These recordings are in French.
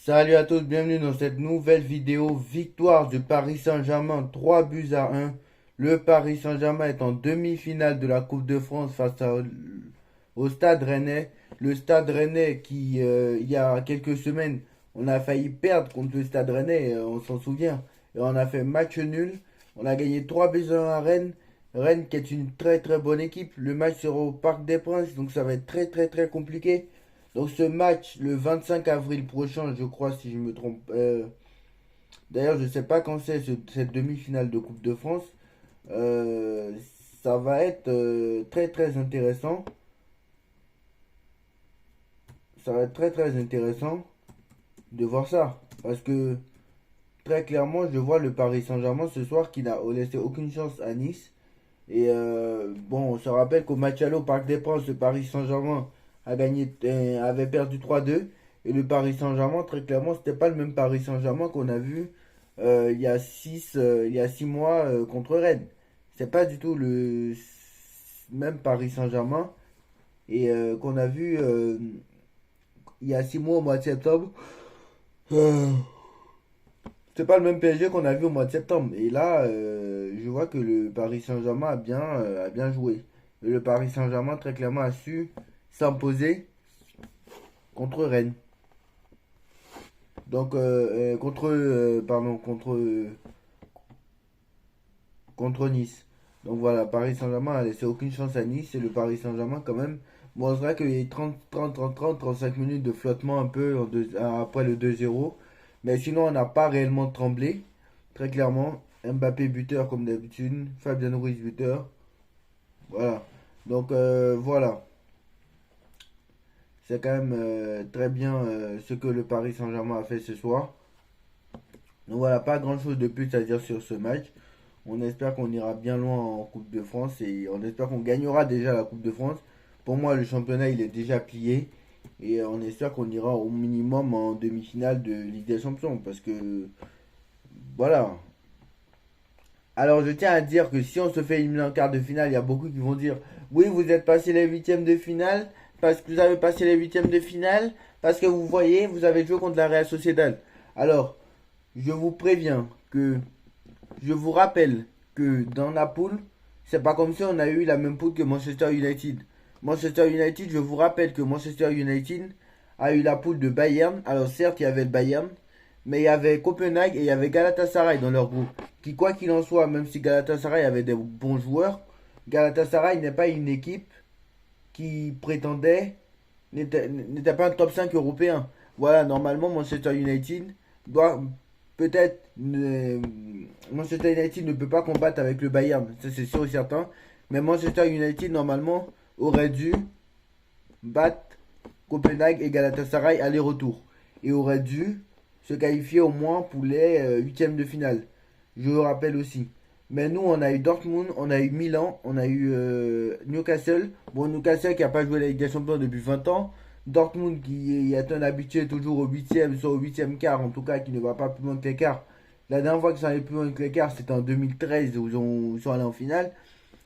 Salut à tous, bienvenue dans cette nouvelle vidéo. Victoire du Paris Saint-Germain, 3-1. Le Paris Saint-Germain est en demi-finale de la Coupe de France au Stade Rennais. Le Stade Rennais qui, il y a quelques semaines, on a failli perdre contre le Stade Rennais, on s'en souvient. Et on a fait match nul. On a gagné 3-1 à Rennes. Rennes qui est une très très bonne équipe. Le match sera au Parc des Princes, donc ça va être très très très compliqué. Donc ce match, le 25 avril prochain, je crois, si je me trompe. D'ailleurs, je ne sais pas quand c'est cette demi-finale de Coupe de France. Euh, Ça va être très très intéressant. Ça va être très très intéressant de voir ça. Parce que très clairement, je vois le Paris Saint-Germain ce soir qui n'a laissé aucune chance à Nice. Et bon, on se rappelle qu'au match aller au Parc des Princes, le Paris Saint-Germain avait perdu 3-2. Et le Paris Saint-Germain, très clairement, c'était pas le même Paris Saint-Germain qu'on a vu il y a 6 mois contre Rennes. C'est pas du tout le même Paris Saint-Germain et qu'on a vu il y a 6 mois au mois de septembre. Euh, C'est pas le même PSG qu'on a vu au mois de septembre. Et là, je vois que le Paris Saint-Germain a bien joué. Et le Paris Saint-Germain, très clairement, a su s'imposer contre Rennes. Donc, contre Nice. Donc voilà, Paris Saint-Germain a laissé aucune chance à Nice. Et le Paris Saint-Germain, quand même, bon, c'est vrai qu'il y a eu 35 minutes de flottement un peu après le 2-0. Mais sinon, on n'a pas réellement tremblé. Très clairement, Mbappé buteur comme d'habitude, Fabien Ruiz buteur. Voilà. Donc voilà, c'est quand même très bien ce que le Paris Saint-Germain a fait ce soir. Donc voilà, pas grand-chose de plus à dire sur ce match. On espère qu'on ira bien loin en Coupe de France et on espère qu'on gagnera déjà la Coupe de France. Pour moi, le championnat il est déjà plié et on espère qu'on ira au minimum en demi-finale de Ligue des Champions parce que voilà. Alors je tiens à dire que si on se fait éliminer en quart de finale, il y a beaucoup qui vont dire oui, vous êtes passé les huitièmes de finale parce que vous avez passé les huitièmes de finale parce que vous voyez, vous avez joué contre la Real Sociedad. Alors, je vous préviens que je vous rappelle que dans la poule, c'est pas comme si on a eu la même poule que Manchester United. Manchester United, je vous rappelle que Manchester United a eu la poule de Bayern. Alors certes, il y avait le Bayern, mais il y avait Copenhague et il y avait Galatasaray dans leur groupe. Qui, quoi qu'il en soit, même si Galatasaray avait des bons joueurs, Galatasaray n'est pas une équipe qui n'était pas un top 5 européen. Voilà, normalement, Manchester United doit peut-être. Manchester United ne peut pas combattre avec le Bayern, ça c'est sûr et certain. Mais Manchester United, normalement, aurait dû battre Copenhague et Galatasaray aller-retour. Et aurait dû se qualifier au moins pour les huitièmes de finale. Je le rappelle aussi. Mais nous, on a eu Dortmund, on a eu Milan, on a eu Newcastle. Bon, Newcastle qui n'a pas joué la Ligue des Champions depuis 20 ans. Dortmund qui est un habitué toujours au huitième, soit au huitième quart, en tout cas qui ne va pas plus loin que l'écart. La dernière fois qu'ils sont allés plus loin que l'écart, c'était en 2013 où ils sont allés en finale.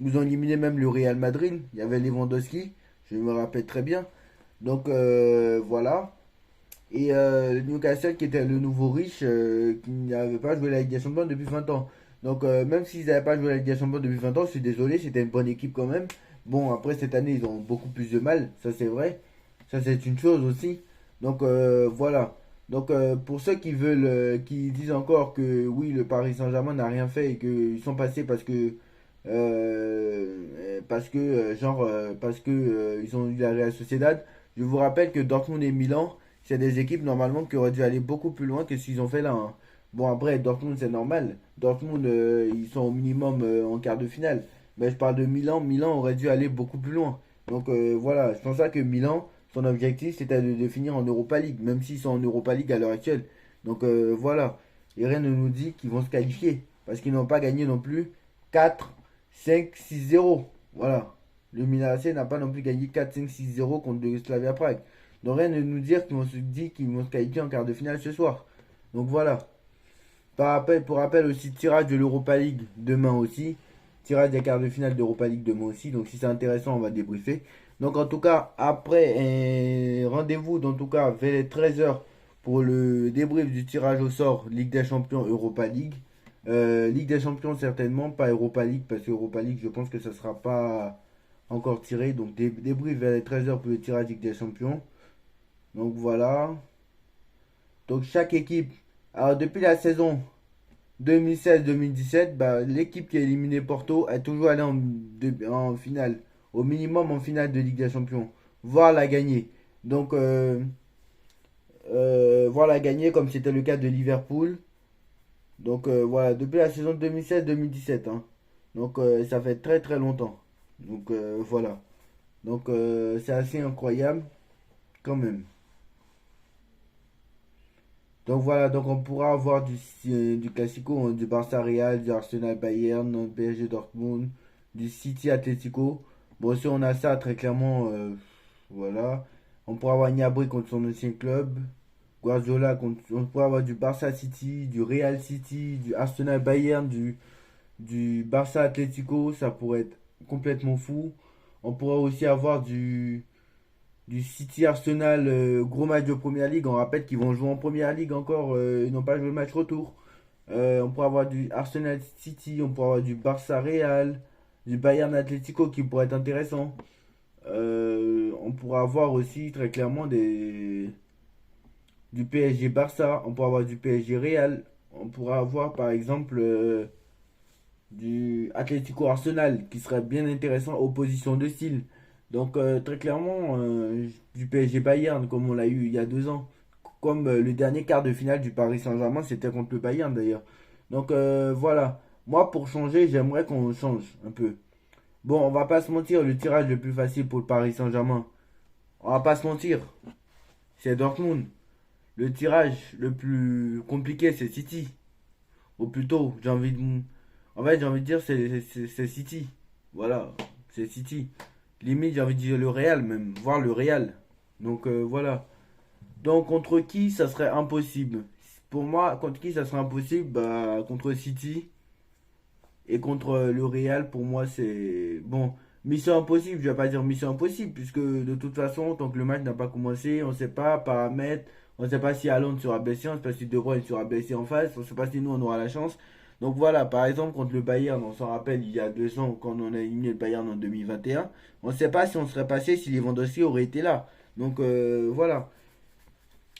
Ils ont éliminé même le Real Madrid. Il y avait Lewandowski, je me rappelle très bien. Donc voilà. Et Newcastle qui était le nouveau riche qui n'avait pas joué la Ligue des Champions depuis 20 ans. Donc même s'ils n'avaient pas joué la Ligue des Champions depuis 20 ans, je suis désolé, c'était une bonne équipe quand même. Bon, après cette année, ils ont beaucoup plus de mal, ça c'est vrai. Ça c'est une chose aussi. Donc voilà. Donc pour ceux qui veulent, qui disent encore que oui, le Paris Saint-Germain n'a rien fait et qu'ils sont passés parce que ils ont eu la Real Sociedad, je vous rappelle que Dortmund et Milan c'est des équipes normalement qui auraient dû aller beaucoup plus loin que ce qu'ils ont fait là, hein. Bon, après, Dortmund, c'est normal. Dortmund, ils sont au minimum en quart de finale. Mais je parle de Milan. Milan aurait dû aller beaucoup plus loin. Donc voilà, c'est pour ça que Milan, son objectif, c'était de finir en Europa League, même s'ils sont en Europa League à l'heure actuelle. Donc voilà. Et rien ne nous dit qu'ils vont se qualifier. Parce qu'ils n'ont pas gagné non plus 4-5-6-0. Voilà. Le Milan AC n'a pas non plus gagné 4-5-6-0 contre le Slavia Prague. Donc rien ne nous dire qu'ils vont se dire qu'ils vont se qualifier en quart de finale ce soir. Donc voilà. Pour rappel aussi, tirage de l'Europa League demain aussi. Tirage des quarts de finale d'Europa League demain aussi. Donc si c'est intéressant, on va débriefer. Donc en tout cas, après, rendez-vous dans tout cas vers les 13 heures pour le débrief du tirage au sort Ligue des Champions, Europa League. Ligue des Champions certainement, pas Europa League, parce que Europa League, je pense que ça sera pas encore tiré. Donc débrief vers les 13h pour le tirage Ligue des Champions. Donc voilà. Donc chaque équipe, alors depuis la saison 2016-2017, bah, l'équipe qui a éliminé Porto est toujours allée en finale, au minimum en finale de Ligue des Champions, voire la gagner. Donc voire la gagner comme c'était le cas de Liverpool. Donc voilà, depuis la saison 2016-2017. Hein. Donc ça fait très très longtemps. Donc voilà. Donc c'est assez incroyable quand même. Donc voilà, donc on pourra avoir du Classico, hein, du Barça Real, du Arsenal Bayern, du PSG Dortmund, du City Atlético. Bon, si on a ça, très clairement, voilà. On pourra avoir Gnabry contre son ancien club. Guardiola contre, on pourra avoir du Barça City, du Real City, du Arsenal Bayern, du Barça Atlético. Ça pourrait être complètement fou. On pourra aussi avoir du City Arsenal, gros match de Première Ligue. On rappelle qu'ils vont jouer en Première Ligue encore. Ils n'ont pas joué le match retour. On pourra avoir du Arsenal City, on pourra avoir du Barça Real, du Bayern Atlético qui pourrait être intéressant. On pourra avoir aussi très clairement du PSG Barça, on pourra avoir du PSG Real, on pourra avoir par exemple du Atlético Arsenal qui serait bien intéressant, opposition de style. Donc très clairement du PSG Bayern comme on l'a eu il y a 2 ans. Comme le dernier quart de finale du Paris Saint-Germain c'était contre le Bayern d'ailleurs. Donc voilà. Moi pour changer j'aimerais qu'on change un peu. Bon on va pas se mentir, le tirage le plus facile pour le Paris Saint-Germain. On va pas se mentir. C'est Dortmund. Le tirage le plus compliqué c'est City. Ou plutôt j'ai envie de... En fait j'ai envie de dire c'est City. Voilà. C'est City. Limite, j'ai envie de dire le Real, même, voir le Real. Donc voilà. Donc contre qui ça serait impossible? Pour moi, contre qui ça serait impossible? Bah, contre City et contre le Real, pour moi, c'est. Bon, mission impossible, je vais pas dire mission impossible, puisque de toute façon, tant que le match n'a pas commencé, on ne sait pas, paramètres, on ne sait pas si Haaland sera blessé, on ne sait pas si De Bruyne sera blessé en face, on ne sait pas si nous on aura la chance. Donc voilà, par exemple, contre le Bayern, on s'en rappelle il y a 2 ans, quand on a éliminé le Bayern en 2021, on ne sait pas si on serait passé si Lewandowski aurait été là. Donc voilà,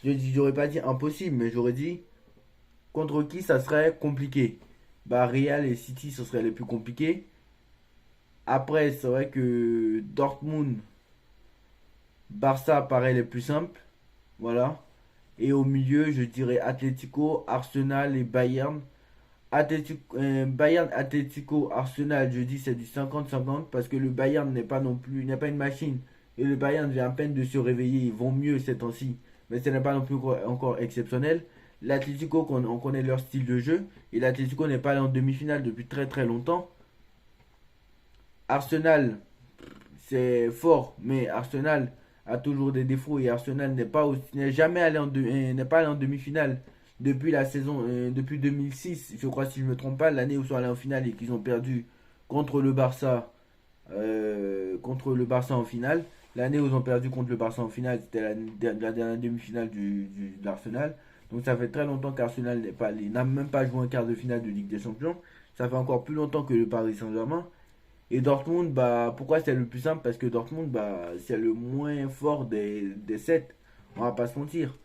j'aurais pas dit impossible, mais j'aurais dit contre qui ça serait compliqué. Bah Real et City, ce serait les plus compliqués. Après, c'est vrai que Dortmund, Barça paraît les plus simples. Voilà. Et au milieu, je dirais Atlético, Arsenal et Bayern. Bayern, Atlético, Arsenal, je dis c'est du 50-50 parce que le Bayern n'est pas non plus, n'est pas une machine. Et le Bayern vient à peine de se réveiller, ils vont mieux ces temps-ci. Mais ce n'est pas non plus encore exceptionnel. L'Atlético, on connaît leur style de jeu. Et l'Atlético n'est pas allé en demi-finale depuis très très longtemps. Arsenal, c'est fort, mais Arsenal a toujours des défauts et Arsenal n'est jamais allé n'est pas allé en demi-finale depuis la saison depuis 2006, je crois si je ne me trompe pas, l'année où ils sont allés en finale et qu'ils ont perdu contre le Barça en finale. L'année où ils ont perdu contre le Barça en finale, c'était la dernière demi-finale de l'Arsenal. Donc ça fait très longtemps qu'Arsenal n'a même pas joué un quart de finale de Ligue des Champions. Ça fait encore plus longtemps que le Paris Saint-Germain. Et Dortmund, bah, pourquoi c'est le plus simple? Parce que Dortmund, bah, c'est le moins fort des 7. On va pas se mentir.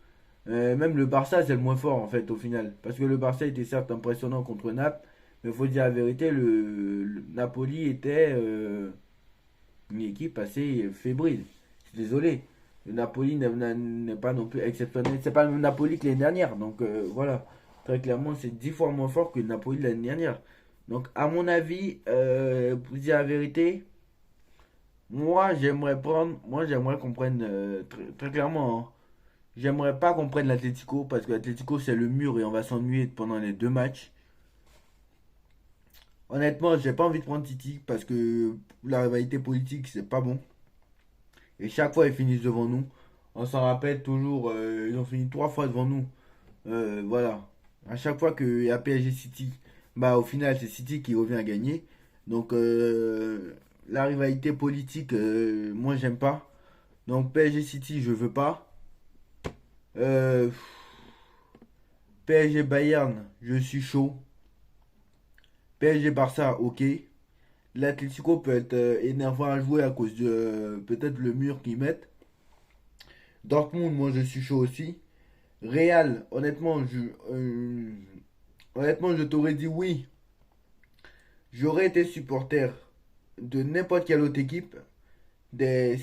Même le Barça, c'est le moins fort en fait au final. Parce que le Barça était certes impressionnant contre Naples. Mais il faut dire la vérité, le Napoli était une équipe assez fébrile. Je suis désolé. Le Napoli n'est pas non plus exceptionnel. C'est pas le même Napoli que l'année dernière. Donc voilà. Très clairement, c'est 10 fois moins fort que le Napoli de l'année dernière. Donc, à mon avis, pour dire la vérité, moi j'aimerais qu'on prenne très clairement, hein, j'aimerais pas qu'on prenne l'Atlético parce que l'Atlético c'est le mur et on va s'ennuyer pendant les 2 matchs. Honnêtement, j'ai pas envie de prendre City parce que la rivalité politique c'est pas bon et chaque fois ils finissent devant nous. On s'en rappelle toujours, ils ont fini 3 fois devant nous. Voilà. À chaque fois qu'il y a PSG City, bah au final c'est City qui revient à gagner. Donc la rivalité politique, moi j'aime pas. Donc PSG City, je veux pas. Euh, PSG Bayern, je suis chaud. PSG Barça, ok. L'Atlético peut être énervant à jouer à cause de peut-être le mur qu'ils mettent. Dortmund, moi je suis chaud aussi. Real, honnêtement, je t'aurais dit oui. J'aurais été supporter de n'importe quelle autre équipe. Des,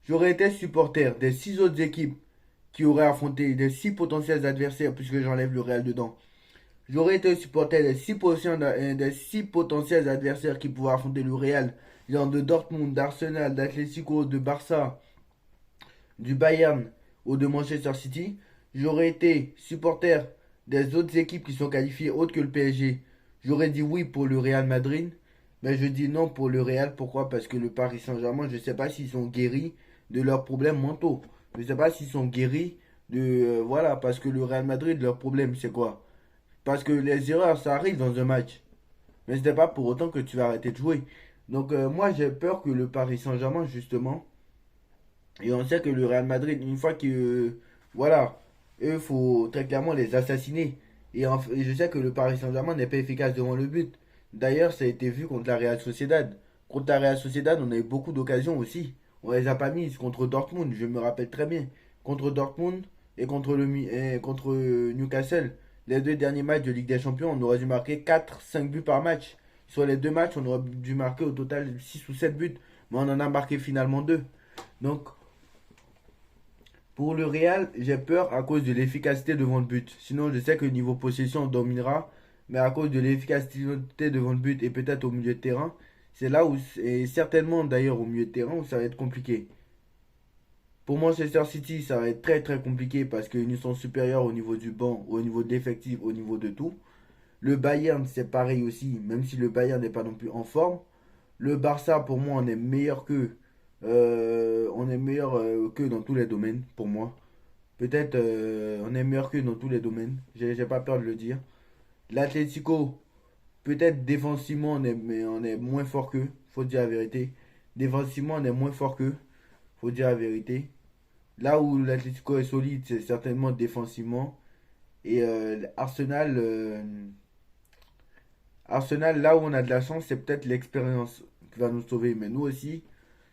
J'aurais été supporter des 6 autres équipes qui auraient affronté des 6 potentiels adversaires, puisque j'enlève le Real dedans. J'aurais été supporter des six potentiels adversaires qui pouvaient affronter le Real, genre de Dortmund, d'Arsenal, d'Atlético, de Barça, du Bayern ou de Manchester City. J'aurais été supporter des autres équipes qui sont qualifiées autres que le PSG. J'aurais dit oui pour le Real Madrid, mais je dis non pour le Real. Pourquoi? Parce que le Paris Saint-Germain, je ne sais pas s'ils sont guéris de leurs problèmes mentaux. Je ne sais pas s'ils sont guéris de... voilà, parce que le Real Madrid, leur problème, c'est quoi? Parce que les erreurs, ça arrive dans un match. Mais ce n'est pas pour autant que tu vas arrêter de jouer. Donc moi, j'ai peur que le Paris Saint-Germain, justement, et on sait que le Real Madrid, une fois que... voilà, eux, il faut très clairement les assassiner. Et je sais que le Paris Saint-Germain n'est pas efficace devant le but. D'ailleurs, ça a été vu contre la Real Sociedad. Contre la Real Sociedad, on a eu beaucoup d'occasions aussi. On les a pas mises contre Dortmund, je me rappelle très bien. Contre Dortmund et contre Newcastle. Les 2 derniers matchs de Ligue des Champions, on aurait dû marquer 4, 5 buts par match. Sur les 2 matchs, on aurait dû marquer au total 6 ou 7 buts. Mais on en a marqué finalement 2. Donc, pour le Real, j'ai peur à cause de l'efficacité devant le but. Sinon, je sais que niveau possession, on dominera. Mais à cause de l'efficacité devant le but et peut-être au milieu de terrain, c'est là où, et certainement d'ailleurs au milieu de terrain, où ça va être compliqué. Pour Manchester City, ça va être très très compliqué parce qu'ils nous sont supérieurs au niveau du banc, au niveau de l'effectif, au niveau de tout. Le Bayern, c'est pareil aussi, même si le Bayern n'est pas non plus en forme. Le Barça, pour moi, on est meilleur que. On est meilleur que dans tous les domaines, pour moi. Peut-être on est meilleur que dans tous les domaines. J'ai pas peur de le dire. L'Atlético, peut-être défensivement, mais on est moins fort qu'eux. Faut dire la vérité. Défensivement, on est moins fort qu'eux. Faut dire la vérité. Là où l'Atlético est solide, c'est certainement défensivement. Et Arsenal, là où on a de la chance, c'est peut-être l'expérience qui va nous sauver. Mais nous aussi,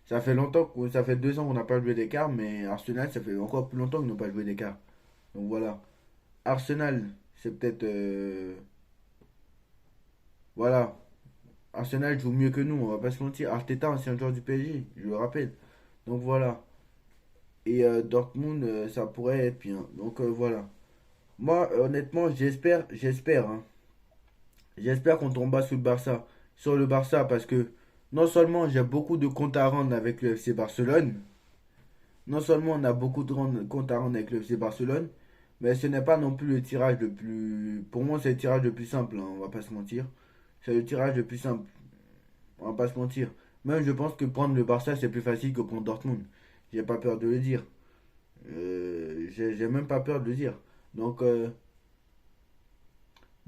ça fait 2 ans qu'on n'a pas joué d'écart, mais Arsenal, ça fait encore plus longtemps qu'ils n'ont pas joué d'écart. Donc voilà. Arsenal, c'est peut-être. Voilà. Arsenal joue mieux que nous, on va pas se mentir. Arteta, ancien joueur du PSG, je le rappelle. Donc voilà. Et Dortmund, ça pourrait être bien. Donc voilà. Moi, honnêtement, j'espère, hein. J'espère qu'on tombera sur le Barça, parce que non seulement j'ai beaucoup de comptes à rendre avec le FC Barcelone, non seulement on a beaucoup de comptes à rendre avec le FC Barcelone, mais ce n'est pas non plus le tirage le plus. Pour moi, c'est le tirage le plus simple, hein, on va pas se mentir. C'est le tirage le plus simple, on va pas se mentir. Même je pense que prendre le Barça, c'est plus facile que prendre Dortmund. J'ai pas peur de le dire. J'ai même pas peur de le dire. Donc,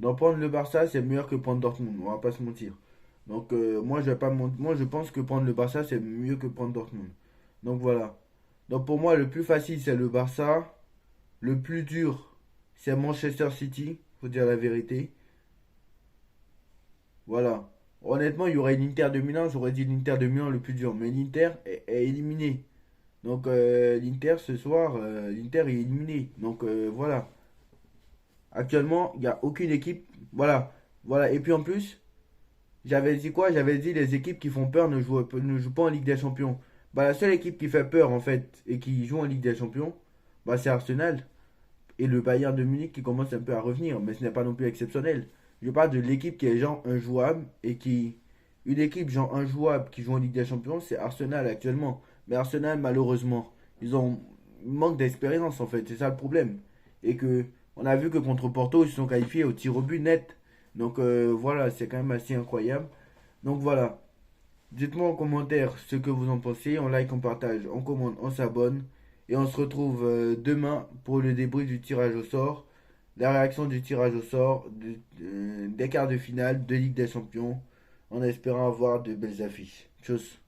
prendre le Barça, c'est meilleur que prendre Dortmund, on va pas se mentir. Donc, moi, je pense que prendre le Barça, c'est mieux que prendre Dortmund. Donc, voilà. Donc, pour moi, le plus facile, c'est le Barça. Le plus dur, c'est Manchester City, faut dire la vérité. Voilà. Honnêtement, il y aurait l'Inter de Milan, j'aurais dit l'Inter de Milan le plus dur. Mais l'Inter est éliminé. Donc, l'Inter, ce soir, l'Inter est éliminé. Donc, voilà. Actuellement, il n'y a aucune équipe. Voilà. Voilà. Et puis en plus, j'avais dit quoi? J'avais dit les équipes qui font peur ne jouent pas en Ligue des Champions. Bah, la seule équipe qui fait peur, en fait, et qui joue en Ligue des Champions, bah, c'est Arsenal. Et le Bayern de Munich qui commence un peu à revenir. Mais ce n'est pas non plus exceptionnel. Je parle de l'équipe qui est genre injouable et qui. Une équipe genre injouable qui joue en Ligue des Champions, c'est Arsenal actuellement. Mais Arsenal, malheureusement, ils manquent d'expérience en fait. C'est ça le problème. Et que. On a vu que contre Porto, ils se sont qualifiés au tir au but net. Donc voilà, c'est quand même assez incroyable. Donc voilà. Dites-moi en commentaire ce que vous en pensez. On like, on partage, on commente, on s'abonne. Et on se retrouve demain pour le débrief du tirage au sort. La réaction du tirage au sort des quarts de finale de Ligue des Champions. En espérant avoir de belles affiches. Tchuss.